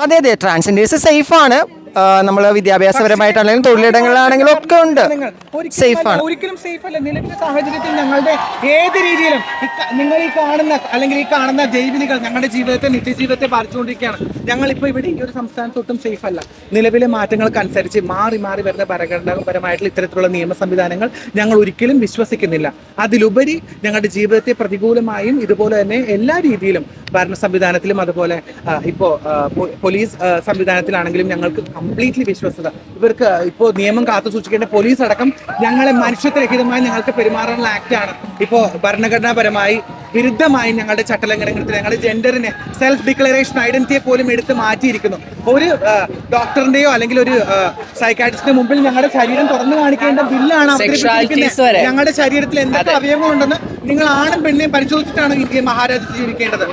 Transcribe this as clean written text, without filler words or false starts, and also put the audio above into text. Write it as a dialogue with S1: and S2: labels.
S1: അതെ, ട്രാൻസ്ജെൻഡേഴ്സ് സേഫാണ്. നമ്മൾ വിദ്യാഭ്യാസപരമായിട്ടാണെങ്കിലും തൊഴിലിടങ്ങളിലാണെങ്കിലും ഒക്കെ ഉണ്ട്, സേഫാണ്.
S2: ഒരിക്കലും സേഫ് അല്ല. നിലവിലെ സാഹചര്യത്തിൽ ഞങ്ങളുടെ ഏത് രീതിയിലും നിങ്ങൾ ഈ കാണുന്ന ജൈവികൾ ഞങ്ങളുടെ ജീവിതത്തെ, നിത്യജീവിതത്തെ ബാധിച്ചുകൊണ്ടിരിക്കുകയാണ്. ഞങ്ങളിപ്പോൾ ഇവിടെ ഈ ഒരു സംസ്ഥാനത്തൊട്ടും സേഫ് അല്ല. നിലവിലെ മാറ്റങ്ങൾക്കനുസരിച്ച് മാറി വരുന്ന ഭരണഘടനാപരമായിട്ടുള്ള ഇത്തരത്തിലുള്ള നിയമ സംവിധാനങ്ങൾ ഞങ്ങൾ ഒരിക്കലും വിശ്വസിക്കുന്നില്ല. അതിലുപരി ഞങ്ങളുടെ ജീവിതത്തെ പ്രതികൂലമായും ഇതുപോലെ തന്നെ എല്ലാ രീതിയിലും ഭരണ സംവിധാനത്തിലും അതുപോലെ ഇപ്പോൾ പോലീസ് സംവിധാനത്തിലാണെങ്കിലും ഞങ്ങൾക്ക് കംപ്ലീറ്റ്ലി വിശ്വസ്തത. ഇവർക്ക് ഇപ്പോൾ നിയമം കാത്തു സൂക്ഷിക്കേണ്ട പോലീസ് അടക്കം ഞങ്ങളെ മനുഷ്യത്വരഹിതമായി ഞങ്ങൾക്ക് പെരുമാറാനുള്ള ആക്റ്റാണ് ഇപ്പോൾ ഭരണഘടനാപരമായി വിരുദ്ധമായി ഞങ്ങളുടെ ചട്ടലംഘനത്തിൽ ഞങ്ങളുടെ ജെൻഡറിനെ, സെൽഫ് ഡിക്ലറേഷൻ ഐഡന്റിറ്റിയെ പോലും എടുത്ത് മാറ്റിയിരിക്കുന്നു. ഒരു ഡോക്ടറിന്റെയോ അല്ലെങ്കിൽ ഒരു സൈക്കാട്രിസ്റ്റിന്റെ മുമ്പിൽ ഞങ്ങളുടെ ശരീരം തുറന്നു കാണിക്കേണ്ട ബില്ലാണ് അവതരിപ്പിച്ചിരിക്കുന്നത്. ഞങ്ങളുടെ ശരീരത്തിൽ എന്തൊക്കെ അവയവങ്ങളുണ്ടെന്ന് നിങ്ങൾ ആണും പെണ്ണിനെയും പരിശോധിച്ചിട്ടാണ് ഈ മഹാരാജ്യത്ത് ജീവിക്കേണ്ടത്.